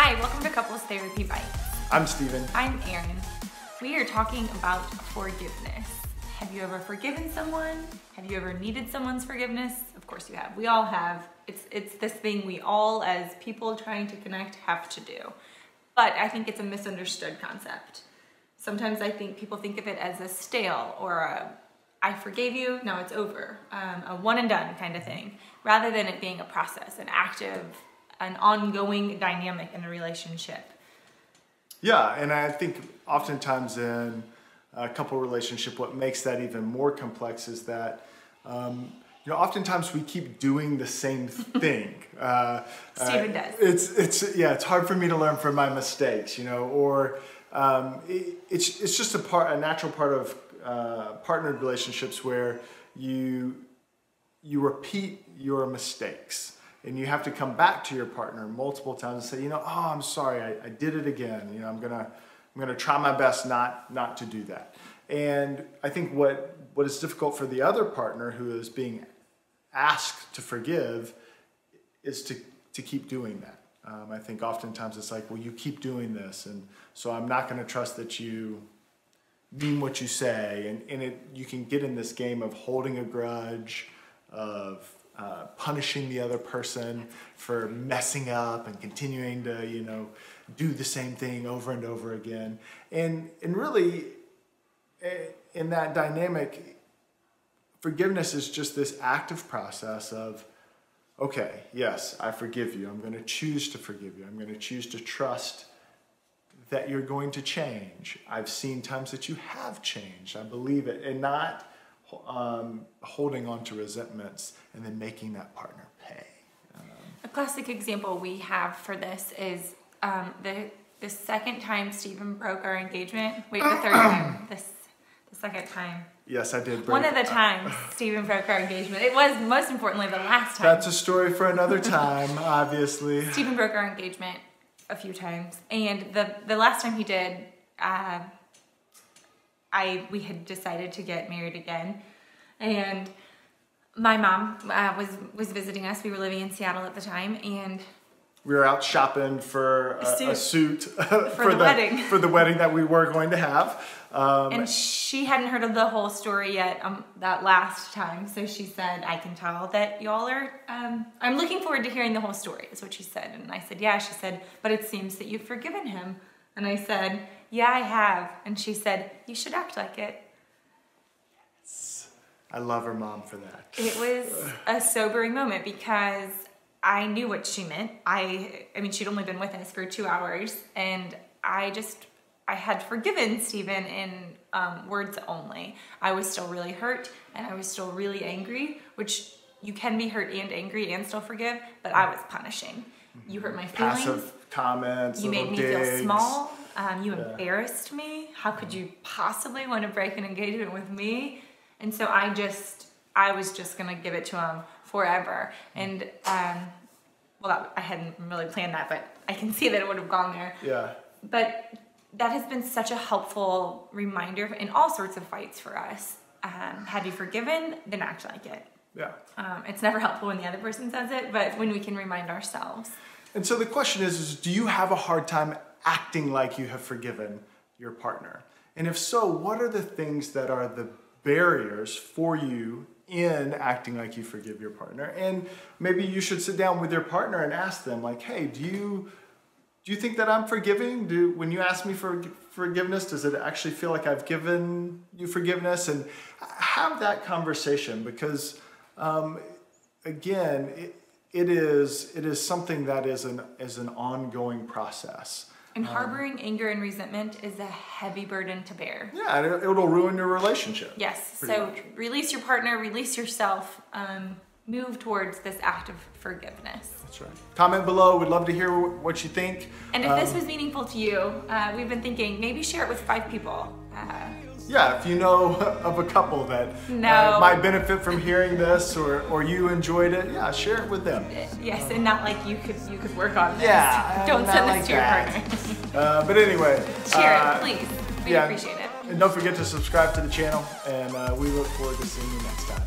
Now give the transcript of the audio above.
Hi, welcome to Couples Therapy Bites. I'm Steven. I'm Erin. We are talking about forgiveness. Have you ever forgiven someone? Have you ever needed someone's forgiveness? Of course you have. We all have. It's this thing we all, as people trying to connect, have to do. But I think it's a misunderstood concept. Sometimes I think people think of it as a stale or a I forgave you, now it's over, a one and done kind of thing, rather than it being a process, an active, an ongoing dynamic in a relationship. Yeah, and I think oftentimes in a couple relationship, what makes that even more complex is that oftentimes we keep doing the same thing. Steven does. It's hard for me to learn from my mistakes, or it's just a natural part of partnered relationships where you repeat your mistakes. And you have to come back to your partner multiple times and say, I'm sorry, I did it again. I'm gonna try my best not to do that. And I think what is difficult for the other partner who is being asked to forgive is to keep doing that. I think oftentimes it's like, well, you keep doing this, and so I'm not gonna trust that you mean what you say. And you can get in this game of holding a grudge, of punishing the other person for messing up and continuing to, do the same thing over and over again. And really, in that dynamic, forgiveness is just this active process of, okay, yes, I forgive you. I'm going to choose to forgive you. I'm going to choose to trust that you're going to change. I've seen times that you have changed. I believe it. And not holding on to resentments and then making that partner pay. A classic example we have for this is the second time Steven broke our engagement. Wait, the third time. The second time. Yes, I did. One of the times Steven broke our engagement. It was, most importantly, the last time. That's a story for another time, obviously. Steven broke our engagement a few times. And the last time he did, we had decided to get married again, and my mom was visiting us. We were living in Seattle at the time, and we were out shopping for a suit for the wedding that we were going to have. And she hadn't heard of the whole story yet that last time, so she said, "I can tell that y'all are. I'm looking forward to hearing the whole story," is what she said. And I said, "Yeah." She said, "But it seems that you've forgiven him." And I said, "Yeah, I have." And she said, "You should act like it." Yes. I love her mom for that. It was a sobering moment because I knew what she meant. I mean, she'd only been with us for 2 hours, and I had forgiven Steven in words only. I was still really hurt, and I was still really angry, which you can be hurt and angry and still forgive, but I was punishing. You hurt my feelings. Passive comments, you made me digs. feel small. You embarrassed me. How could you possibly want to break an engagement with me? And so I was just gonna give it to him forever. And I hadn't really planned that, but I can see that it would have gone there. Yeah. But that has been such a helpful reminder in all sorts of fights for us. Have you forgiven? Then act like it. Yeah. It's never helpful when the other person says it, but when we can remind ourselves. And so the question is do you have a hard time acting like you have forgiven your partner? And if so, what are the things that are the barriers for you in acting like you forgive your partner? And maybe you should sit down with your partner and ask them, like, hey, do you think that I'm forgiving? When you ask me for forgiveness, does it actually feel like I've given you forgiveness? And have that conversation, because again, it is something that is an ongoing process. And harboring anger and resentment is a heavy burden to bear. Yeah, it'll ruin your relationship. Yes, so release your partner, release yourself, move towards this act of forgiveness. That's right. Comment below, we'd love to hear what you think. And if this was meaningful to you, we've been thinking maybe share it with 5 people. Yeah, if you know of a couple that might benefit from hearing this, or you enjoyed it, yeah, share it with them. Yes, and not like you could work on this. Yeah, don't send this to your partner. But anyway, share it, please. We appreciate it. And don't forget to subscribe to the channel, and we look forward to seeing you next time.